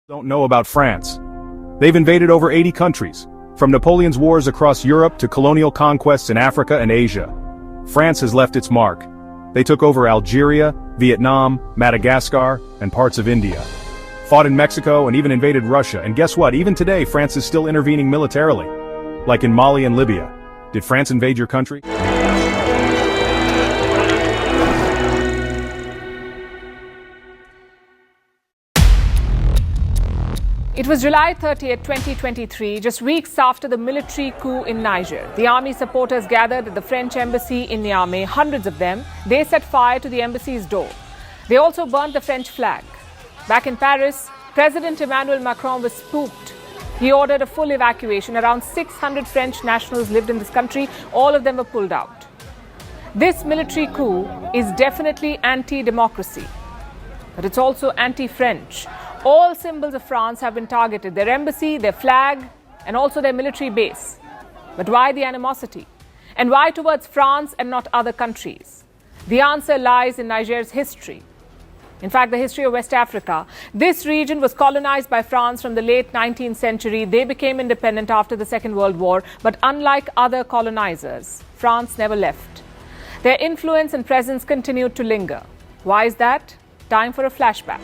Don't know about France. They've invaded over 80 countries, from Napoleon's wars across Europe to colonial conquests in Africa and Asia. France has left its mark. They took over Algeria, Vietnam, Madagascar, and parts of India. Fought in Mexico and even invaded Russia, and guess what? Even today, France is still intervening militarily. Like in Mali and Libya. Did France invade your country? It was July 30th, 2023, just weeks after the military coup in Niger. The army supporters gathered at the French embassy in Niamey, hundreds of them. They set fire to the embassy's door. They also burnt the French flag. Back in Paris, President Emmanuel Macron was spooked. He ordered a full evacuation. Around 600 French nationals lived in this country. All of them were pulled out. This military coup is definitely anti-democracy, but it's also anti-French. All symbols of France have been targeted, their embassy, their flag, and also their military base. But why the animosity? And why towards France and not other countries? The answer lies in Niger's history. In fact, the history of West Africa. This region was colonized by France from the late 19th century. They became independent after the Second World War. But unlike other colonizers, France never left. Their influence and presence continued to linger. Why is that? Time for a flashback.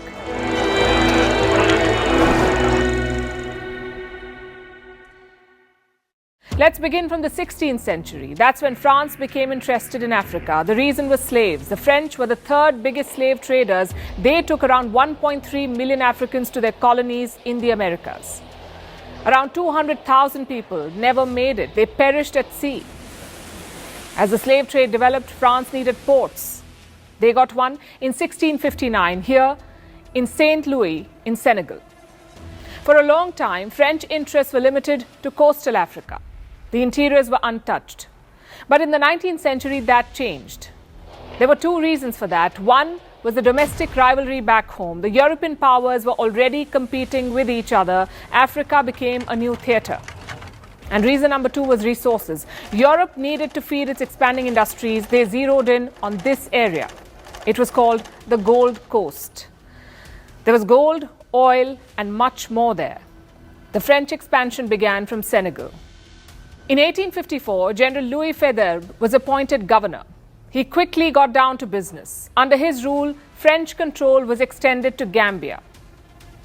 Let's begin from the 16th century. That's when France became interested in Africa. The reason was slaves. The French were the third biggest slave traders. They took around 1.3 million Africans to their colonies in the Americas. Around 200,000 people never made it. They perished at sea. As the slave trade developed, France needed ports. They got one in 1659 here in St. Louis in Senegal. For a long time, French interests were limited to coastal Africa. The interiors were untouched. But in the 19th century, that changed. There were two reasons for that. One was the domestic rivalry back home. The European powers were already competing with each other. Africa became a new theatre. And reason number two was resources. Europe needed to feed its expanding industries. They zeroed in on this area. It was called the Gold Coast. There was gold, oil, and much more there. The French expansion began from Senegal. In 1854, General Louis Faidherbe was appointed governor. He quickly got down to business. Under his rule, French control was extended to Gambia.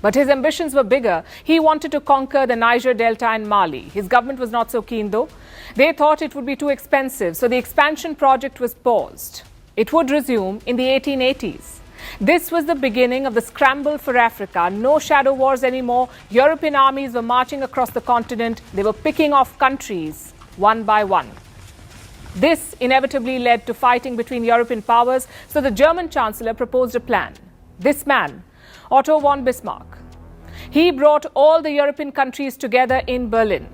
But his ambitions were bigger. He wanted to conquer the Niger Delta and Mali. His government was not so keen, though. They thought it would be too expensive, so the expansion project was paused. It would resume in the 1880s. This was the beginning of the scramble for Africa. No shadow wars anymore. European armies were marching across the continent. They were picking off countries one by one. This inevitably led to fighting between European powers, so the German Chancellor proposed a plan. This man, Otto von Bismarck. He brought all the European countries together in Berlin.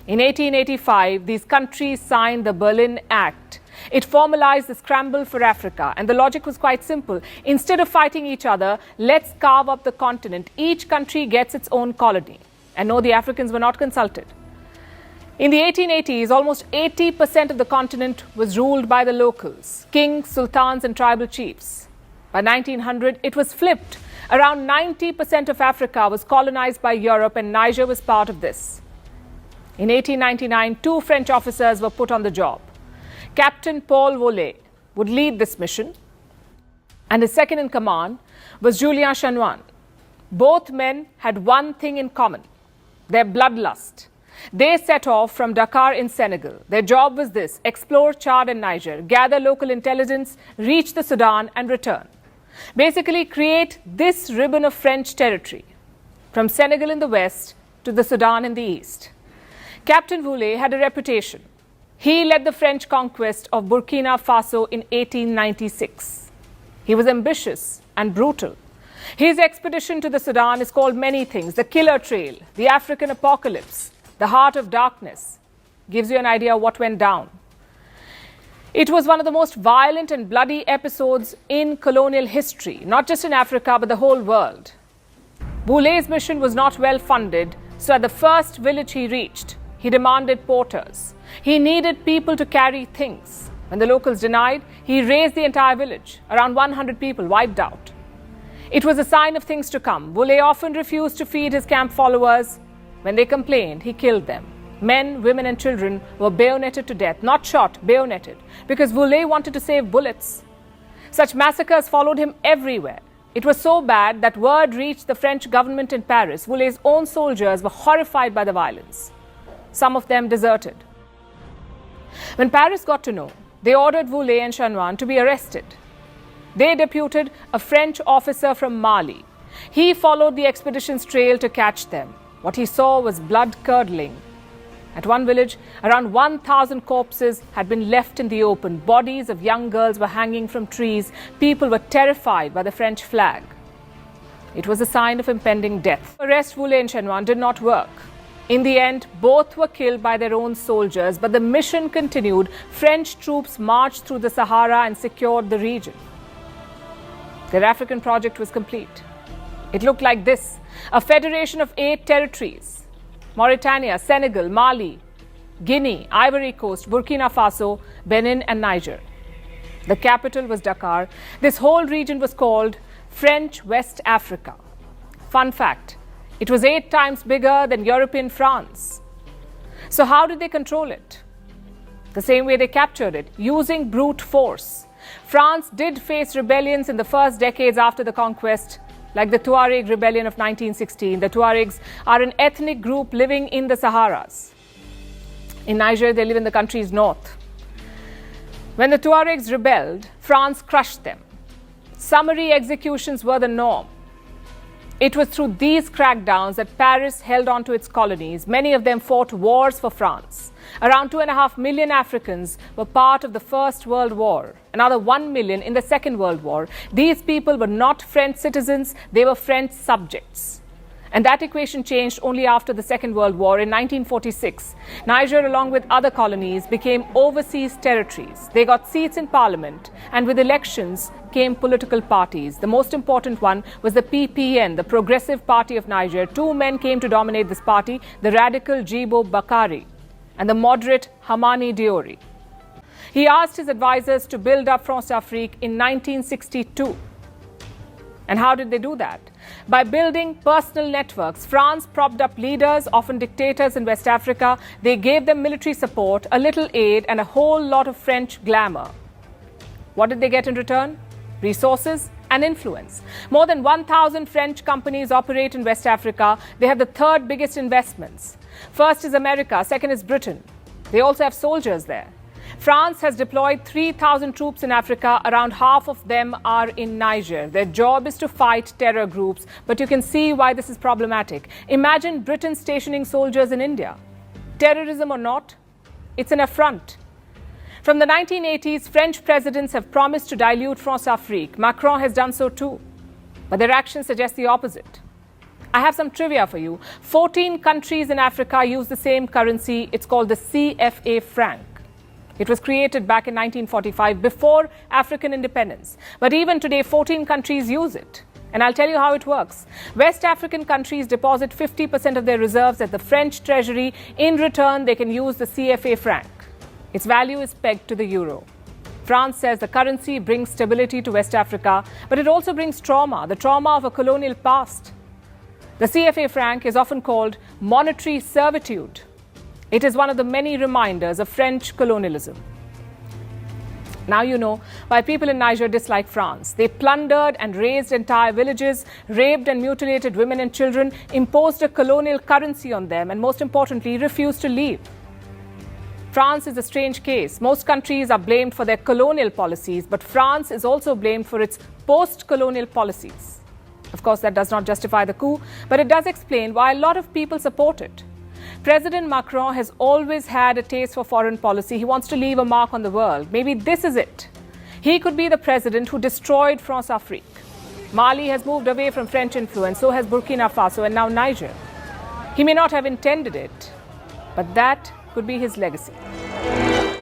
In 1885, these countries signed the Berlin Act. It formalized the scramble for Africa, and the logic was quite simple. Instead of fighting each other, let's carve up the continent. Each country gets its own colony. And no, the Africans were not consulted. In the 1880s, almost 80% of the continent was ruled by the locals, kings, sultans, and tribal chiefs. By 1900, it was flipped. Around 90% of Africa was colonized by Europe, and Niger was part of this. In 1899, two French officers were put on the job. Captain Paul Vollet would lead this mission, and his second in command was Julien Chanoine. Both men had one thing in common, their bloodlust. They set off from Dakar in Senegal. Their job was this: explore Chad and Niger, gather local intelligence, reach the Sudan and return. Basically create this ribbon of French territory, from Senegal in the west to the Sudan in the east. Captain Vollet had a reputation. He led the French conquest of Burkina Faso in 1896. He was ambitious and brutal. His expedition to the Sudan is called many things: the Killer Trail, the African Apocalypse, the Heart of Darkness. Gives you an idea what went down. It was one of the most violent and bloody episodes in colonial history, not just in Africa, but the whole world. Vollet's mission was not well funded, so at the first village he reached, he demanded porters. He needed people to carry things. When the locals denied, he razed the entire village. Around 100 people wiped out. It was a sign of things to come. Boulay often refused to feed his camp followers. When they complained, he killed them. Men, women and children were bayoneted to death, not shot, bayoneted, because Boulay wanted to save bullets. Such massacres followed him everywhere. It was so bad that word reached the French government in Paris. Boulay's own soldiers were horrified by the violence. Some of them deserted. When Paris got to know, they ordered Boulay and Chanoine to be arrested. They deputed a French officer from Mali. He followed the expedition's trail to catch them. What he saw was blood-curdling. At one village, around 1,000 corpses had been left in the open. Bodies of young girls were hanging from trees. People were terrified by the French flag. It was a sign of impending death. Arrest Boulay and Chanoine did not work. In the end, both were killed by their own soldiers, but the mission continued. French troops marched through the Sahara and secured the region. Their African project was complete. It looked like this: a federation of 8 territories: Mauritania, Senegal, Mali, Guinea, Ivory Coast, Burkina Faso, Benin and Niger. The capital was Dakar. This whole region was called French West Africa. Fun fact, it was 8 times bigger than European France. So how did they control it? The same way they captured it, using brute force. France did face rebellions in the first decades after the conquest, like the Tuareg rebellion of 1916. The Tuaregs are an ethnic group living in the Saharas. In Niger, they live in the country's north. When the Tuaregs rebelled, France crushed them. Summary executions were the norm. It was through these crackdowns that Paris held on to its colonies. Many of them fought wars for France. Around 2.5 million Africans were part of the First World War, another 1 million in the Second World War. These people were not French citizens, they were French subjects. And that equation changed only after the Second World War. In 1946, Niger, along with other colonies, became overseas territories. They got seats in parliament, and with elections came political parties. The most important one was the PPN, the Progressive Party of Niger. 2 men came to dominate this party: the radical Djibo Bakari and the moderate Hamani Diori. He asked his advisors to build up France-Afrique in 1962. And how did they do that? By building personal networks. France propped up leaders, often dictators in West Africa. They gave them military support, a little aid, and a whole lot of French glamour. What did they get in return? Resources and influence. More than 1,000 French companies operate in West Africa. They have the 3rd biggest investments. First is America, second is Britain. They also have soldiers there. France has deployed 3,000 troops in Africa. Around half of them are in Niger. Their job is to fight terror groups, but you can see why this is problematic. Imagine Britain stationing soldiers in India. Terrorism or not, it's an affront. From the 1980s, French presidents have promised to dilute France-Afrique. Macron has done so too, but their actions suggest the opposite. I have some trivia for you. 14 countries in Africa use the same currency. It's called the CFA franc. It was created back in 1945, before African independence. But even today, 14 countries use it. And I'll tell you how it works. West African countries deposit 50% of their reserves at the French treasury. In return, they can use the CFA franc. Its value is pegged to the euro. France says the currency brings stability to West Africa, but it also brings trauma, the trauma of a colonial past. The CFA franc is often called monetary servitude. It is one of the many reminders of French colonialism. Now you know why people in Niger dislike France. They plundered and razed entire villages, raped and mutilated women and children, imposed a colonial currency on them, and most importantly, refused to leave. France is a strange case. Most countries are blamed for their colonial policies, but France is also blamed for its post-colonial policies. Of course, that does not justify the coup, but it does explain why a lot of people support it. President Macron has always had a taste for foreign policy. He wants to leave a mark on the world. Maybe this is it. He could be the president who destroyed France-Afrique. Mali has moved away from French influence, so has Burkina Faso and now Niger. He may not have intended it, but that could be his legacy.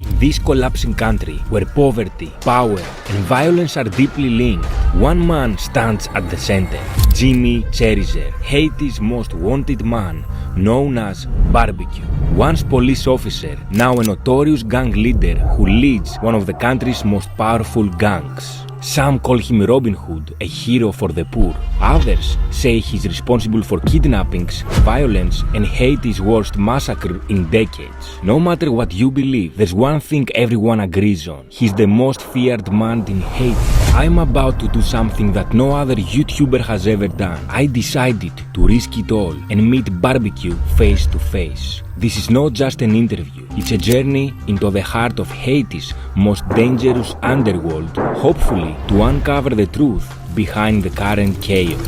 In this collapsing country, where poverty, power, and violence are deeply linked, one man stands at the center. Jimmy Cherizer, Haiti's most wanted man, known as Burkio. Once police officer, now a notorious gang leader who leads one of the country's most powerful gangs. Some call him Robin Hood, a hero for the poor. Others say he's responsible for kidnappings, violence, and Haiti's worst massacre in decades. No matter what you believe, there's one thing everyone agrees on. He's the most feared man in Haiti. I'm about to do something that no other YouTuber has ever done. I decided to risk it all and meet Burkio face to face. This is not just an interview, it's a journey into the heart of Haiti's most dangerous underworld, hopefully to uncover the truth behind the current chaos.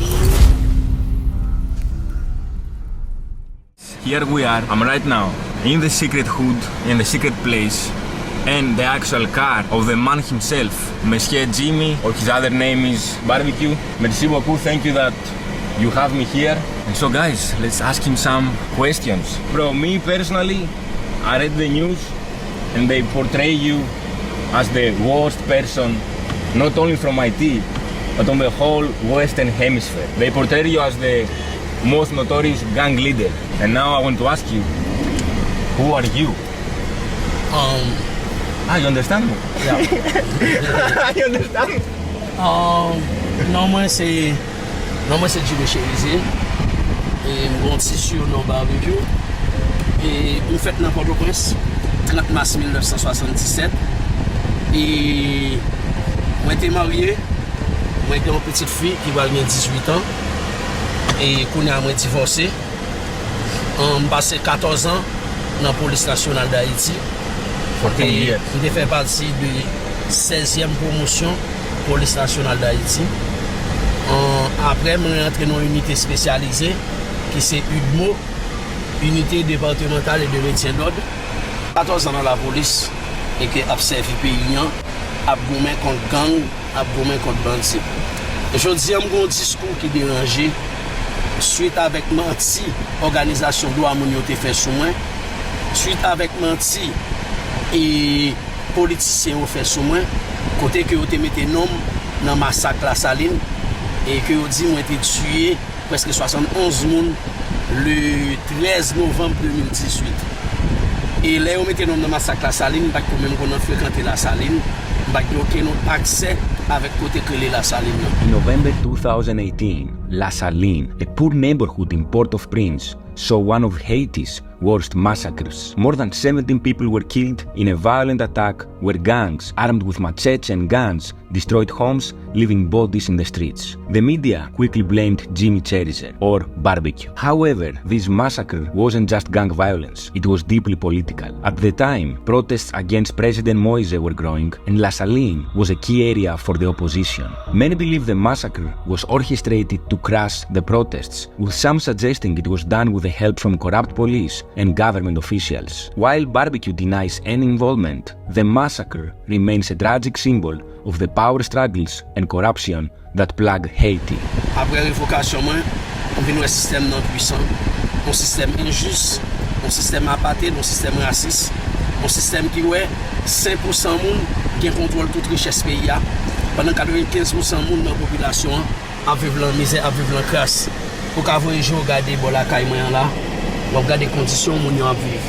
Here we are, I'm right now in the secret hood, in the secret place, and the actual car of the man himself, Monsieur Jimmy, or his other name is Burkio. Merci beaucoup, thank you that you have me here. And so guys, let's ask him some questions. Bro, me personally, I read the news and they portray you as the worst person, not only from IT, but on the whole Western Hemisphere. They portray you as the most notorious gang leader. And now I want to ask you, who are you? You understand me? Yeah. You understand? Non, c'est Jimmy Cherizier. Et mon tissu au nom Burkio. Et on fait dans Port-au-Prince, 30 mars 1977. Et moi j'étais marié, moi j'ai une petite fille qui va avoir 18 ans. Et qu'on a divorcé. On passé 14 ans dans la police nationale d'Haïti. J'ai fait partie de 16e promotion police nationale d'Haïti. Après, je suis rentré dans une unité spécialisée qui c'est UDMO, unité départementale et de maintien d'ordre. 14 ans dans la police et qui a servi le pays, a gommé contre gang, a gommé contre bandits. Je dis que j'ai un discours qui dérangeait suite avec menti, organisation de l'Amounio te fait sous moi, suite avec menti et politiciens ont fait sous moi, côté que vous te mettez nom dans le massacre La Saline. Et que vous dites, moi, été tué presque 71 personnes le 13 novembre 2018. Et là, on mettait dans le massacre La Saline, parce que même qu'on a fréquenté La Saline, parce qu'on a notre accès avec côté que La Saline. In November 2018, La Saline, a poor neighborhood in Port-au-Prince, saw one of Haiti's worst massacres. More than 17 people were killed in a violent attack where gangs, armed with machetes and guns, destroyed homes, leaving bodies in the streets. The media quickly blamed Jimmy Cherizier, or Burkio. However, this massacre wasn't just gang violence, it was deeply political. At the time, protests against President Moise were growing, and La Saline was a key area for the opposition. Many believe the massacre was orchestrated to crush the protests, with some suggesting it was done with the help from corrupt police and government officials. While Burkio denies any involvement, the massacre remains a tragic symbol of the power struggles and corruption that plague Haiti. Après révocation, on vient un système non puissant, un système injuste, un système apartheid, un système raciste, un système qui ouais 5% monde qui contrôle toute richesse pays pendant 95% monde dans la population à vivre dans la misère, à vivre dans la crasse. Pour qu'avoir un jour regarder bon la caille là, on regarde les conditions où on vivre.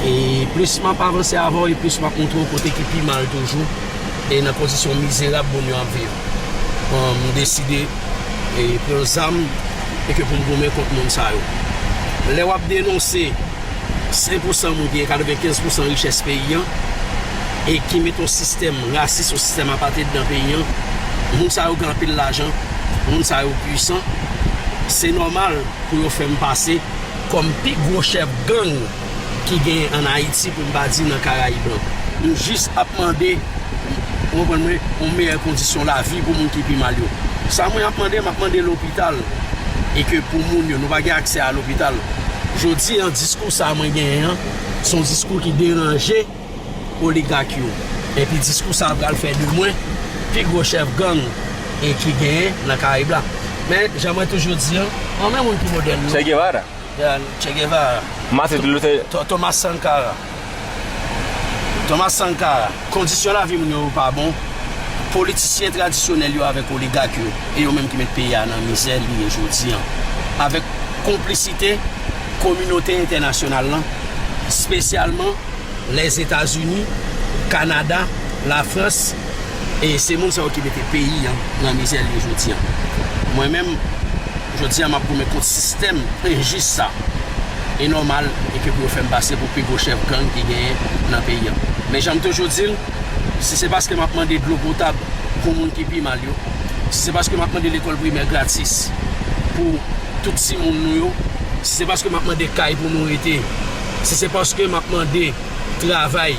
Et plus je avance avant et plus je contrôle côté qui plus mal toujours et dans position misérable où on vivre. On décidé et pour les âmes et que pour me gommer contre monde ça yo. Les wap dénoncer 5% moun qui 95% richesse pays et qui met un système raciste, un système apartheid dans le pays. Moun ça yo grand pile l'argent, moun ça yo puissant. C'est normal pour nous faire passer comme plus gros chef gang qui gagne en Haïti pour me dire dans les Caraïbes. Nous juste à demander une meilleure condition de la vie pour les gens qui sont mal. Ça m'a demandé l'hôpital et que pour nous nous n'avons pas accès à l'hôpital. Je dis un discours ça m'a gagné, son discours qui dérangeait oligarques. Et puis discours ça va le faire de moins plus gros chef gang et qui gagne dans les Caraïbes. Mais j'aimerais toujours dire, on même un peu moderne. Che Guevara? Che Guevara. Thomas Sankara. Thomas Sankara. Condition la vie n'est pas bon. Politiciens traditionnels avec oligarques et eux même qui mettent le pays dans la misère aujourd'hui. Avec complicité, communauté internationale, spécialement les États-Unis, Canada, la France Et c'est moun sa qui mette pays dans misère aujourd'hui. Moi-même, je dis à ma première contre système injuste ça. Et normal et que pour faire passer pour plus gros chef gang qui gagne dans le pays. Mais j'aime toujours dire, si c'est parce que m'a demandé de l'eau potable pour moun qui pi mal yo, si c'est parce que m'a demandé l'école primaire gratis pour tout si moun nou yo, si c'est parce que m'a demandé caille pour nous été, si c'est parce que m'a demandé travail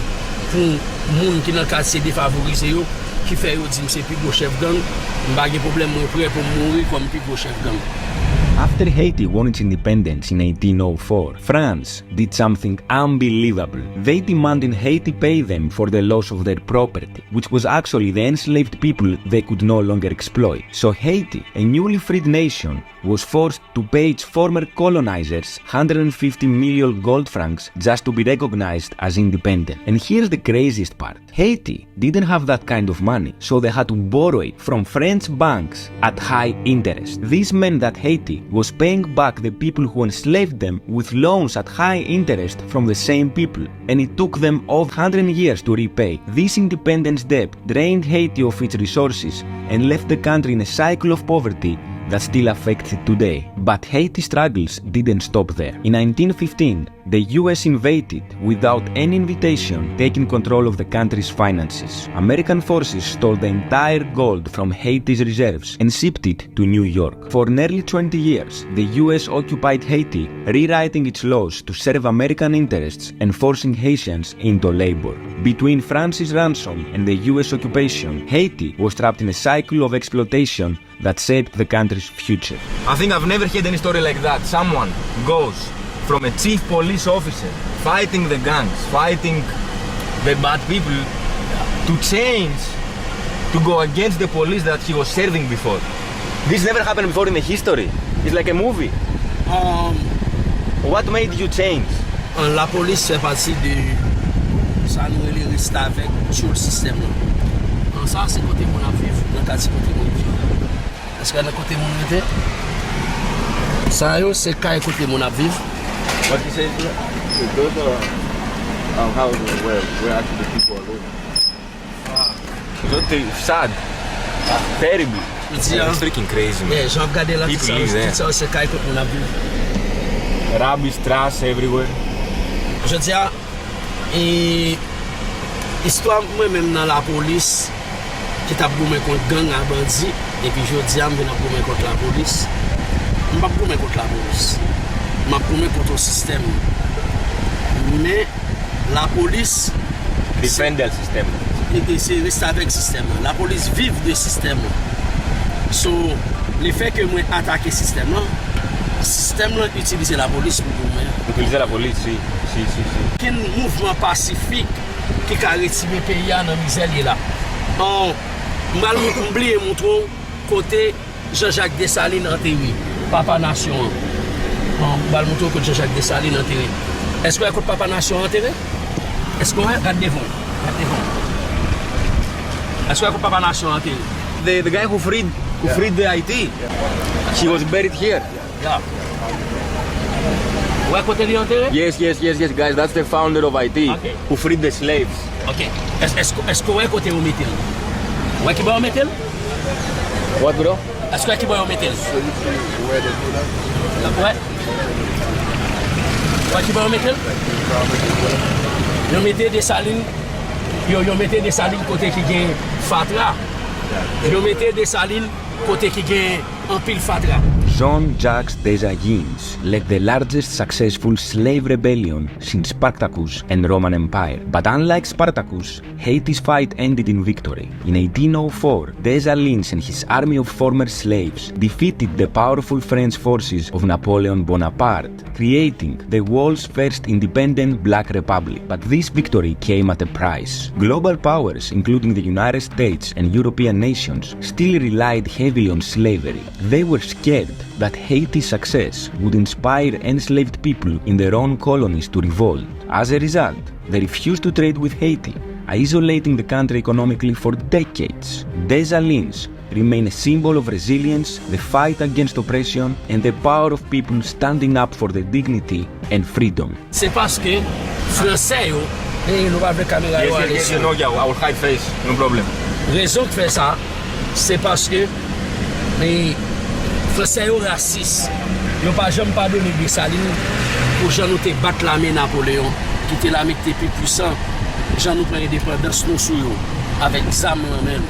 pour moun qui dans le quartier défavorisé yo, qui fait yo dit c'est plus gros chef gang, m'pa gen problème moi prêt pour mourir comme plus gros chef gang. After Haiti won its independence in 1804, France did something unbelievable. They demanded Haiti pay them for the loss of their property, which was actually the enslaved people they could no longer exploit. So Haiti, a newly freed nation, was forced to pay its former colonizers 150 million gold francs just to be recognized as independent. And here's the craziest part. Haiti didn't have that kind of money, so they had to borrow it from French banks at high interest. This meant that Haiti was paying back the people who enslaved them with loans at high interest from the same people, and it took them over 100 years to repay. This independence debt drained Haiti of its resources and left the country in a cycle of poverty that still affects it today. But Haiti's struggles didn't stop there. In 1915, the US invaded without any invitation, taking control of the country's finances. American forces stole the entire gold from Haiti's reserves and shipped it to New York. For nearly 20 years, the US occupied Haiti, rewriting its laws to serve American interests and forcing Haitians into labor. Between France's ransom and the US occupation, Haiti was trapped in a cycle of exploitation that shaped the country's future. I think I've never heard any story like that. Someone goes from a chief police officer fighting the gangs, fighting the bad people, to change, to go against the police that he was serving before. This never happened before in the history. It's like a movie. What made you change? La police fait partie de ça nous les reste avec tout le système. Ça c'est côté mon vivre, dans quartier côté mon vivre. Est-ce que dans côté mon était? Ça c'est quand côté mon vivre. What you say? Those are houses where actually the people are living. Sad. Terrible. It's freaking crazy, man. Yeah, j'ai regardé là. People live there. Ça c'est quand côté mon vivre. Rubbish, trash everywhere. Je dis et histoire moi-même dans la police qui t'a boumé contre gang à bandit et puis je dis me venir boumé contre la police. Je pas boumé contre la police. Je boumé contre le système. Mais la police Defend le système. Et c'est rester avec le système. La police vive de système. So le fait que moi attaquer le système utilise la police pour boumé. Utiliser la police, si. Quel mouvement pacifique qui a retiré le pays dans la misère là. Je vais oublier mon trou côté Jean-Jacques Dessalines enterré, Papa Nation. Je vais montrer que Jean-Jacques Dessalines enterré. Est-ce qu'on a côté Papa Nation enterré? Est-ce qu'on a regardez devant? Est-ce qu'on a côté Papa Nation enterré? The guy who freed the Haiti, he was buried here. Yeah. Où est côté lui enterré? Yes, guys. That's the founder of Haiti, Okay. who freed the slaves. Ok. Est-ce qu'on est côté où mettez? Où est-ce qu'il va mettre? What, bro? Est-ce qu'il va mettre? Ouais. Où est-ce qu'il va mettre? Ils mettez des salines. Ils mettez des salines côté qui gagne fatra. Ils mettez des salines côté qui gagne un pile fatra. Jean-Jacques Dessalines led the largest successful slave rebellion since Spartacus and Roman Empire. But unlike Spartacus, Haiti's fight ended in victory. In 1804, Dessalines and his army of former slaves defeated the powerful French forces of Napoleon Bonaparte, creating the world's first independent Black Republic. But this victory came at a price. Global powers, including the United States and European nations, still relied heavily on slavery. They were scared that Haiti's success would inspire enslaved people in their own colonies to revolt. As a result, they refused to trade with Haiti, isolating the country economically for decades. Dessalines remain a symbol of resilience, the fight against oppression, and the power of people standing up for their dignity and freedom. C'est parce que Français, nous avons la caméra. Yes, I will hide face, no problem. Raison qui fait ça, c'est parce que les Français sont racistes. Ils n'ont pas jamais pardonné de Saline pour gens nous te battre l'armée Napoléon, qui était l'armée qui était plus puissant. Gens nous prennent indépendance nous sous avec ZAM même.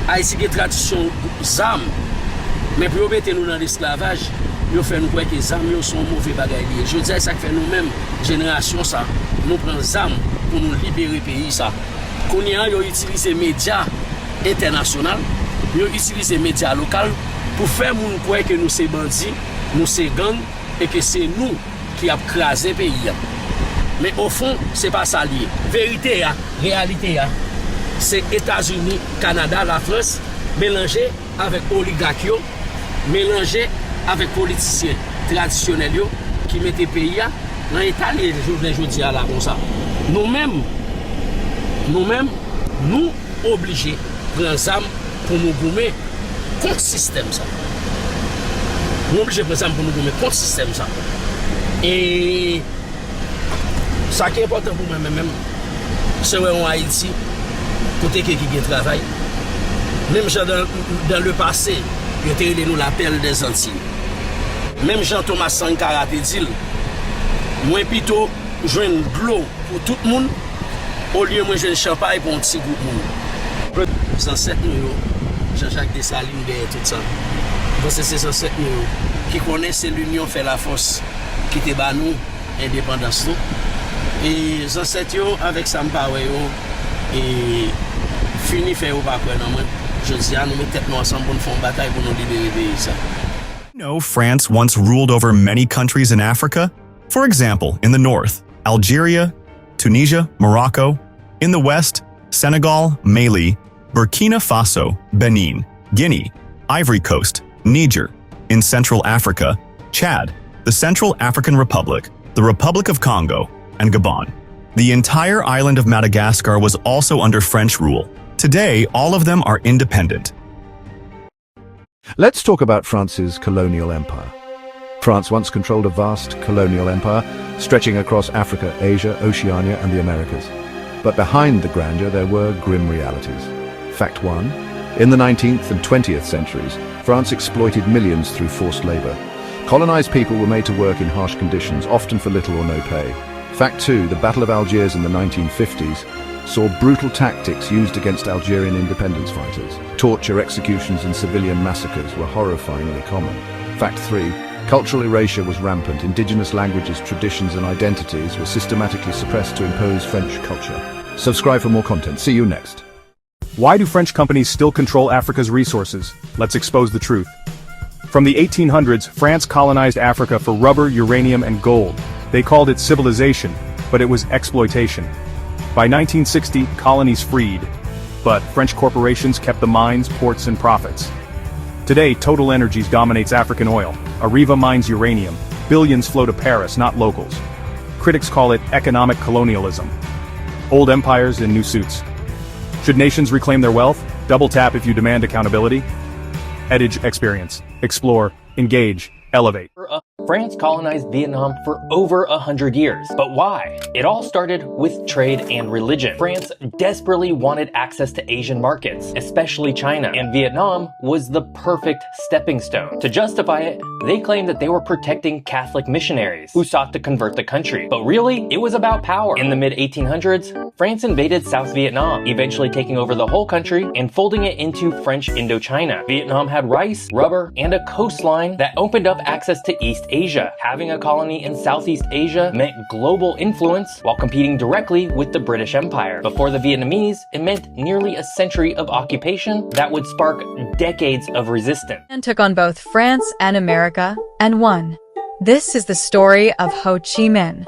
Haïti qui tradition ZAM, mais pour mettre nous dans l'esclavage, ils fait nous croire que ZAM sont mauvais bagaille. Je dis ça que fait nous-mêmes, génération ça, nous prenons ZAM pour nous libérer le pays ça. Qu'on y a utilisé les médias internationaux, ils ont utilisé les médias locaux pour faire nous croire que nous sommes bandits, nous sommes gangs et que c'est nous qui avons crasé le pays. Mais au fond, ce n'est pas ça lié. Vérité, réalité, c'est États-Unis, Canada, la France, mélangés avec oligarques, mélangés avec politiciens traditionnels qui mettent le pays dans l'état aujourd'hui là comme ça. Nous-mêmes, nous obligés de prendre ça pour nous gommer contre le système. Ça. Nous obligés de prendre ça pour nous gommer contre le système. Ça. Et ça qui est important pour moi-même, c'est en Haïti, côté qui travaille. Même dans le passé, il y a nous l'appel des Antilles. Même Jean-Thomas Sankara a dit, moi plutôt jouer de l'eau pour tout le monde, au lieu de jouer de champagne pour un petit groupe de monde. Les ancêtres, Jean-Jacques Dessalines, tout ça. C'est ces ancêtres qui connaissent l'union fait la force, qui était nous, indépendance. Et les ancêtres, avec Sampawe, et fini faire ou pas quoi, non, je dis, nous mettons ensemble pour faire une bataille pour nous libérer le pays. You know, France once ruled over many countries in Africa. For example, in the north, Algeria, Tunisia, Morocco. In the west, Senegal, Mali, Burkina Faso, Benin, Guinea, Ivory Coast, Niger. In Central Africa, Chad, the Central African Republic, the Republic of Congo, and Gabon. The entire island of Madagascar was also under French rule. Today, all of them are independent. Let's talk about France's colonial empire. France once controlled a vast colonial empire stretching across Africa, Asia, Oceania, and the Americas. But behind the grandeur, there were grim realities. Fact 1. In the 19th and 20th centuries, France exploited millions through forced labor. Colonized people were made to work in harsh conditions, often for little or no pay. Fact 2. The Battle of Algiers in the 1950s saw brutal tactics used against Algerian independence fighters. Torture, executions, and civilian massacres were horrifyingly common. Fact 3. Cultural erasure was rampant. Indigenous languages, traditions, and identities were systematically suppressed to impose French culture. Subscribe for more content. See you next. Why do French companies still control Africa's resources? Let's expose the truth. From the 1800s, France colonized Africa for rubber, uranium, and gold. They called it civilization, but it was exploitation. By 1960, colonies freed. But French corporations kept the mines, ports, and profits. Today, Total Energies dominates African oil. Areva mines uranium. Billions flow to Paris, not locals. Critics call it economic colonialism. Old empires in new suits. Should nations reclaim their wealth? Double tap if you demand accountability. Edge experience. Explore. Engage. Elevate. France colonized Vietnam for over 100 years. But why? It all started with trade and religion. France desperately wanted access to Asian markets, especially China, and Vietnam was the perfect stepping stone. To justify it, they claimed that they were protecting Catholic missionaries who sought to convert the country. But really, it was about power. In the mid-1800s, France invaded South Vietnam, eventually taking over the whole country and folding it into French Indochina. Vietnam had rice, rubber, and a coastline that opened up access to East Asia. Having a colony in Southeast Asia meant global influence while competing directly with the British Empire. Before the Vietnamese, it meant nearly a century of occupation that would spark decades of resistance. And took on both France and America and won. This is the story of Ho Chi Minh.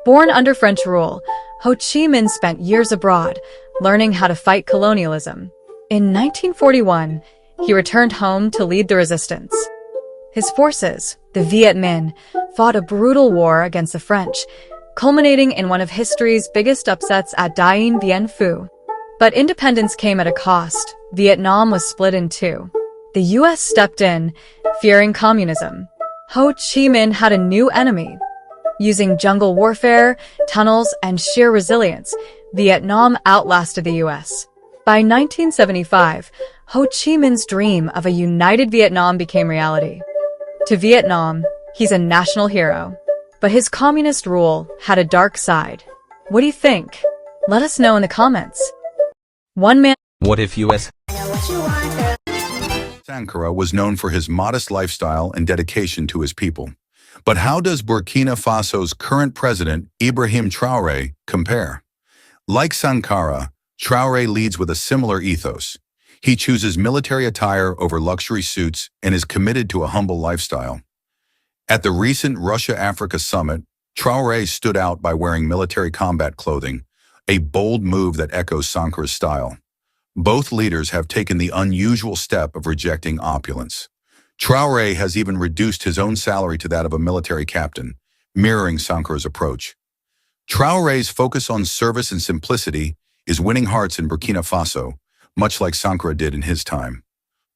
Born under French rule, Ho Chi Minh spent years abroad, learning how to fight colonialism. In 1941, he returned home to lead the resistance. His forces, the Viet Minh, fought a brutal war against the French, culminating in one of history's biggest upsets at Dien Bien Phu. But independence came at a cost. Vietnam was split in two. The US stepped in, fearing communism. Ho Chi Minh had a new enemy. Using jungle warfare, tunnels, and sheer resilience, Vietnam outlasted the US. By 1975, Ho Chi Minh's dream of a united Vietnam became reality. To Vietnam, he's a national hero. But his communist rule had a dark side. What do you think? Let us know in the comments. One man. What if US Sankara was known for his modest lifestyle and dedication to his people. But how does Burkina Faso's current president, Ibrahim Traoré, compare? Like Sankara, Traoré leads with a similar ethos. He chooses military attire over luxury suits and is committed to a humble lifestyle. At the recent Russia-Africa summit, Traoré stood out by wearing military combat clothing, a bold move that echoes Sankara's style. Both leaders have taken the unusual step of rejecting opulence. Traoré has even reduced his own salary to that of a military captain, mirroring Sankara's approach. Traoré's focus on service and simplicity is winning hearts in Burkina Faso, much like Sankara did in his time.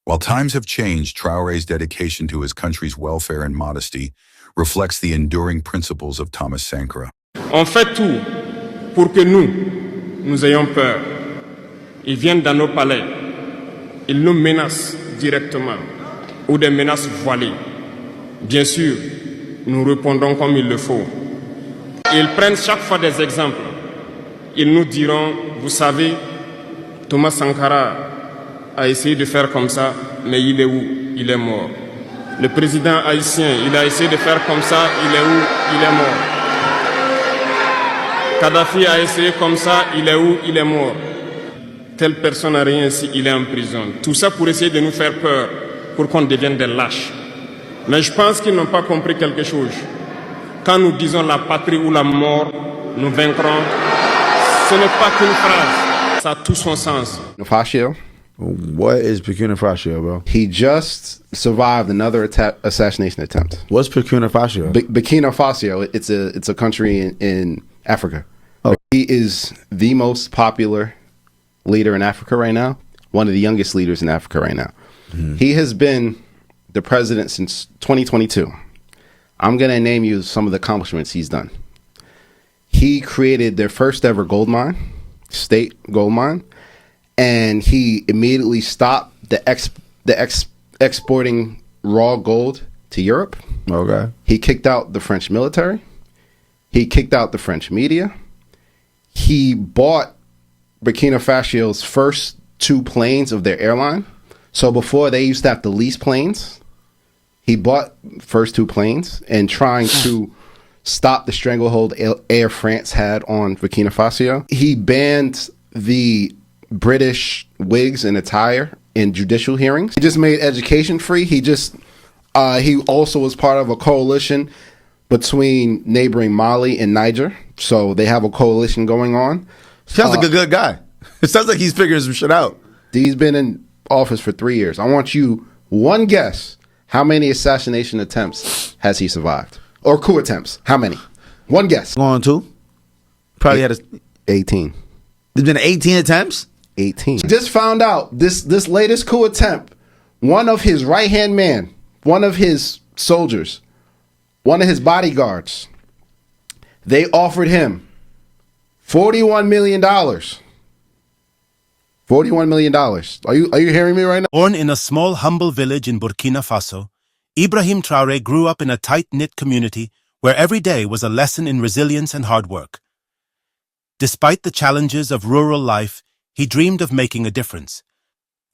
While times have changed, Traoré's dedication to his country's welfare and modesty reflects the enduring principles of Thomas Sankara. On fait tout pour que nous ayons peur. Ils viennent dans nos palais, ils nous menacent directement ou des menaces voilées. Bien sûr, nous répondons comme il le faut. Ils prennent chaque fois des exemples. Ils nous diront, vous savez, Thomas Sankara a essayé de faire comme ça, mais il est où? Il est mort. Le président haïtien, il a essayé de faire comme ça, il est où? Il est mort. Kadhafi a essayé comme ça, il est où? Il est mort. Telle personne n'a rien ici, il est en prison. Tout ça pour essayer de nous faire peur, pour qu'on devienne des lâches. Mais je pense qu'ils n'ont pas compris quelque chose. Quand nous disons la patrie ou la mort, nous vaincrons, ce n'est pas qu'une phrase, ça a tout son sens. Faso. What is Burkina Faso, bro? He just survived another assassination attempt. What's Burkina Faso? Burkina Faso, it's a country in Africa. Oh. He is the most popular leader in Africa right now, one of the youngest leaders in Africa right now. Mm-hmm. He has been the president since 2022. I'm going to name you some of the accomplishments he's done. He created their first ever gold mine, state gold mine, and he immediately stopped the exporting raw gold to Europe. Okay. He kicked out the French military. He kicked out the French media. He bought Burkina Faso's first 2 planes of their airline. So before they used to have to lease planes, he bought first 2 planes and trying to stop the stranglehold Air France had on Burkina Faso. He banned the British wigs and attire in judicial hearings. He just made education free. He also was part of a coalition between neighboring Mali and Niger. So they have a coalition going on. Sounds like a good guy. It sounds like he's figuring some shit out. He's been in office for 3 years. I want you one guess. How many assassination attempts has he survived? Or coup attempts? How many? One guess. Going to? Probably had 18. There's been 18 attempts? 18. Just found out this latest coup attempt, one of his right-hand man, one of his soldiers, one of his bodyguards, they offered him $41 million. $41 million. Are you hearing me right now? Born in a small, humble village in Burkina Faso, Ibrahim Traoré grew up in a tight-knit community where every day was a lesson in resilience and hard work. Despite the challenges of rural life, he dreamed of making a difference.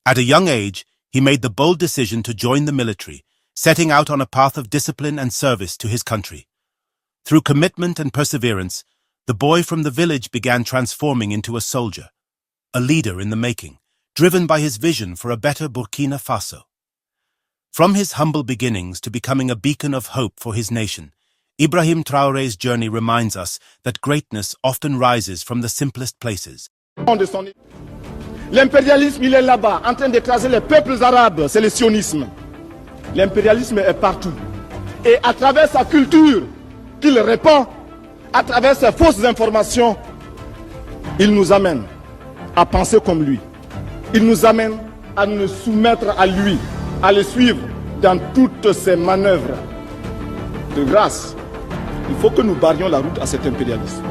At a young age, he made the bold decision to join the military, setting out on a path of discipline and service to his country. Through commitment and perseverance, the boy from the village began transforming into a soldier, a leader in the making, driven by his vision for a better Burkina Faso. From his humble beginnings to becoming a beacon of hope for his nation, Ibrahim Traoré's journey reminds us that greatness often rises from the simplest places. L'impérialisme, il est là-bas, en train d'écraser les peuples arabes, c'est le sionisme. L'impérialisme est partout. Et à travers sa culture qu'il répand, à travers ses fausses informations, il nous amène à penser comme lui. Il nous amène à nous soumettre à lui, à le suivre dans toutes ses manœuvres. De grâce, il faut que nous barrions la route à cet impérialisme.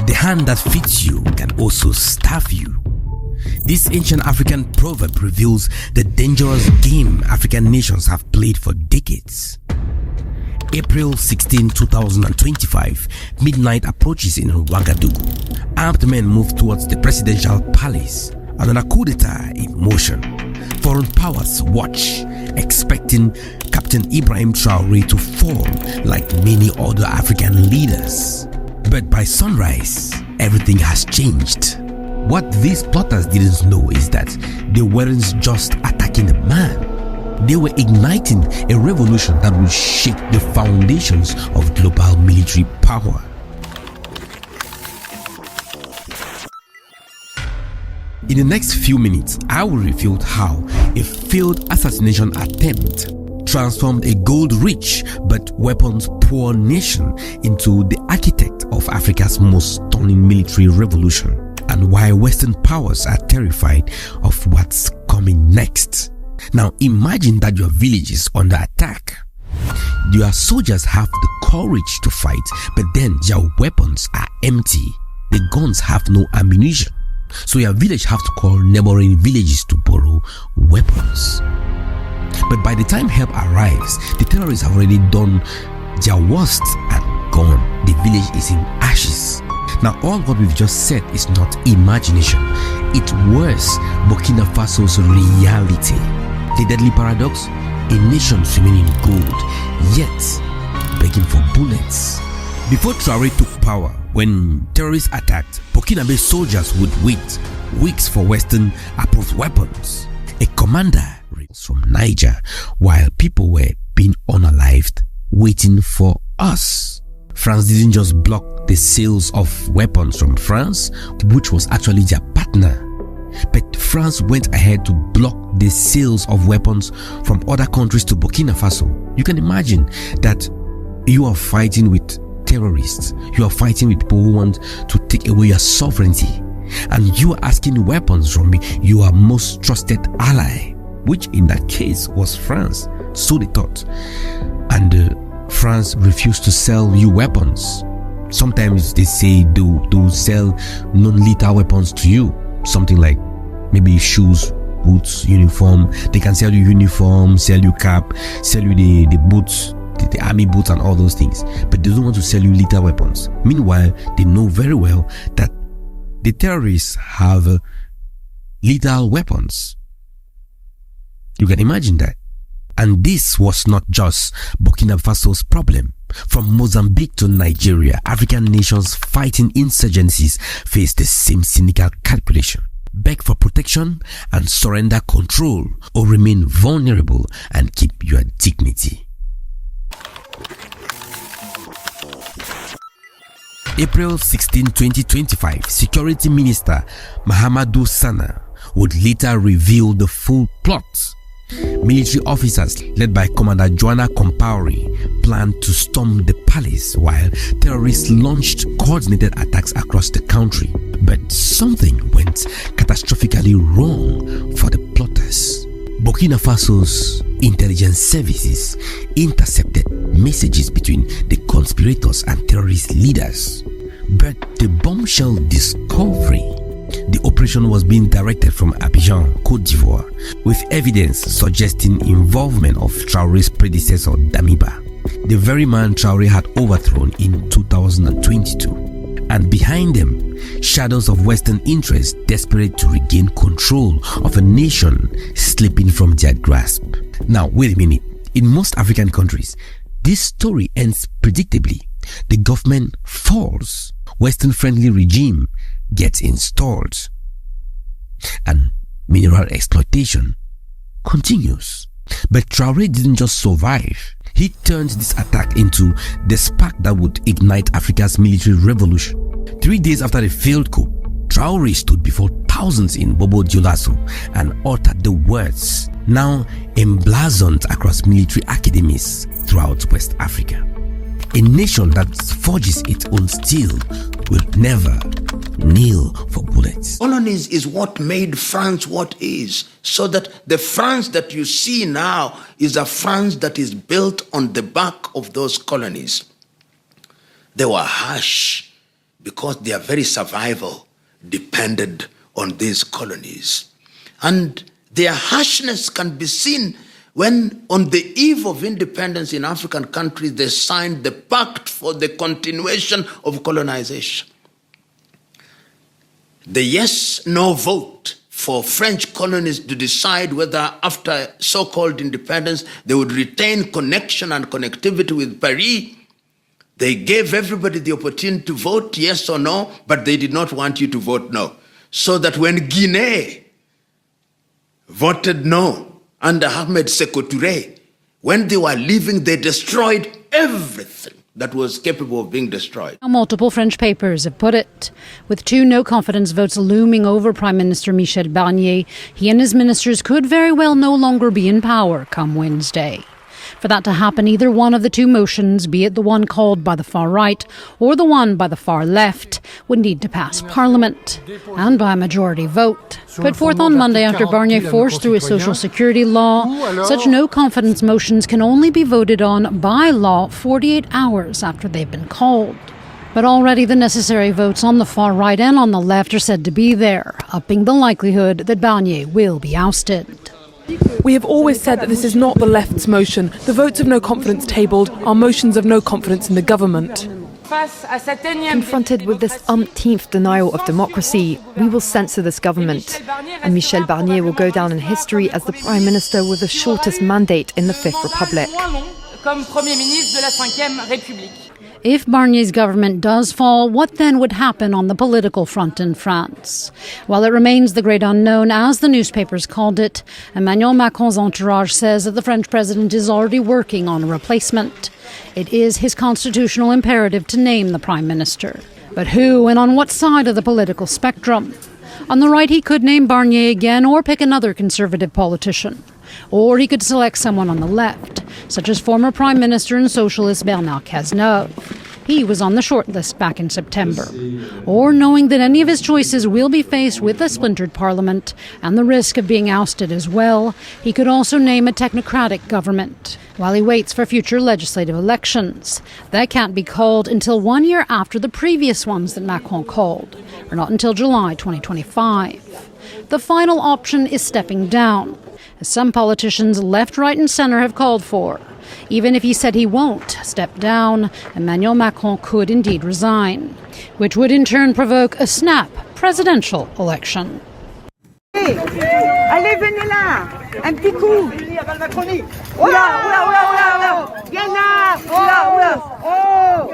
The hand that feeds you can also starve you. This ancient African proverb reveals the dangerous game African nations have played for decades. April 16, 2025, midnight approaches in Ouagadougou. Armed men move towards the presidential palace. Another coup d'etat in motion. Foreign powers watch, expecting Captain Ibrahim Traoré to fall like many other African leaders. But by sunrise, everything has changed. What these plotters didn't know is that they weren't just attacking the man. They were igniting a revolution that will shake the foundations of global military power. In the next few minutes, I will reveal how a failed assassination attempt transformed a gold-rich but weapons-poor nation into the architect of Africa's most stunning military revolution, and why Western powers are terrified of what's coming next. Now imagine that your village is under attack. Your soldiers have the courage to fight, but then their weapons are empty. The guns have no ammunition. So your village have to call neighboring villages to borrow weapons. But by the time help arrives, the terrorists have already done their worst and gone. The village is in ashes. Now all what we've just said is not imagination. It was Burkina Faso's reality. The deadly paradox? A nation swimming in gold, yet begging for bullets. Before Traoré took power, when terrorists attacked, Burkinabe soldiers would wait weeks for Western approved weapons. A commander from Niger, while people were being unalived, waiting for us. France didn't just block the sales of weapons from France, which was actually their partner, but France went ahead to block the sales of weapons from other countries to Burkina Faso. You can imagine that you are fighting with terrorists, you are fighting with people who want to take away your sovereignty, and you are asking weapons from your most trusted ally, which in that case was France, so they thought. And France refused to sell you weapons. Sometimes they say they'll sell non-lethal weapons to you, something like maybe shoes, boots, uniform. They can sell you uniform, sell you cap, sell you the boots, the army boots and all those things, but they don't want to sell you lethal weapons. Meanwhile, they know very well that the terrorists have lethal weapons. You can imagine that. And this was not just Burkina Faso's problem. From Mozambique to Nigeria, African nations fighting insurgencies face the same cynical calculation. Beg for protection and surrender control, or remain vulnerable and keep your dignity. April 16, 2025, Security Minister Mahamadou Sana would later reveal the full plot. Military officers led by Commander Joanna Compaoré planned to storm the palace while terrorists launched coordinated attacks across the country. But something went catastrophically wrong for the plotters. Burkina Faso's intelligence services intercepted messages between the conspirators and terrorist leaders. But the bombshell discovery: the operation was being directed from Abidjan, Côte d'Ivoire, with evidence suggesting involvement of Traoré's predecessor Damiba, the very man Traoré had overthrown in 2022. And behind them, shadows of Western interests desperate to regain control of a nation slipping from their grasp. Now, wait a minute. In most African countries, this story ends predictably. The government falls, Western-friendly regime gets installed, and mineral exploitation continues. But Traoré didn't just survive. He turned this attack into the spark that would ignite Africa's military revolution. 3 days after the failed coup, Traoré stood before thousands in Bobo Dioulasso and uttered the words now emblazoned across military academies throughout West Africa: a nation that forges its own steel will never kneel for bullets. Colonies is what made France what is, so that the France that you see now is a France that is built on the back of those colonies. They were harsh. because their very survival depended on these colonies. And their harshness can be seen when, on the eve of independence in African countries, they signed the Pact for the Continuation of Colonization. The yes-no vote for French colonies to decide whether, after so-called independence, they would retain connection and connectivity with Paris. They gave everybody the opportunity to vote yes or no, but they did not want you to vote no. So that when Guinea voted no under Ahmed Sékou Touré, when they were leaving, they destroyed everything that was capable of being destroyed. Multiple French papers have put it. With 2 no-confidence votes looming over Prime Minister Michel Barnier, he and his ministers could very well no longer be in power come Wednesday. For that to happen, either one of the 2 motions, be it the one called by the far right or the one by the far left, would need to pass Parliament, and by a majority vote. Put forth on Monday after Barnier forced through a social security law, such no-confidence motions can only be voted on by law 48 hours after they've been called. But already the necessary votes on the far right and on the left are said to be there, upping the likelihood that Barnier will be ousted. We have always said that this is not the left's motion. The votes of no confidence tabled are motions of no confidence in the government. Confronted with this umpteenth denial of democracy, we will censor this government, and Michel Barnier will go down in history as the Prime Minister with the shortest mandate in the Fifth Republic. If Barnier's government does fall, what then would happen on the political front in France? While it remains the great unknown, as the newspapers called it, Emmanuel Macron's entourage says that the French president is already working on a replacement. It is his constitutional imperative to name the prime minister. But who and on what side of the political spectrum? On the right, he could name Barnier again or pick another conservative politician. Or he could select someone on the left, such as former Prime Minister and socialist Bernard Cazeneuve. He was on the shortlist back in September. Or knowing that any of his choices will be faced with a splintered parliament and the risk of being ousted as well, he could also name a technocratic government while he waits for future legislative elections. That can't be called until 1 year after the previous ones that Macron called, or not until July 2025. The final option is stepping down, as some politicians left, right and centre have called for. Even if he said he won't step down, Emmanuel Macron could indeed resign, which would in turn provoke a snap presidential election. Allez, venez là, un petit coup. Oula, oula, oula, oula, viens là, oula, oula, oh.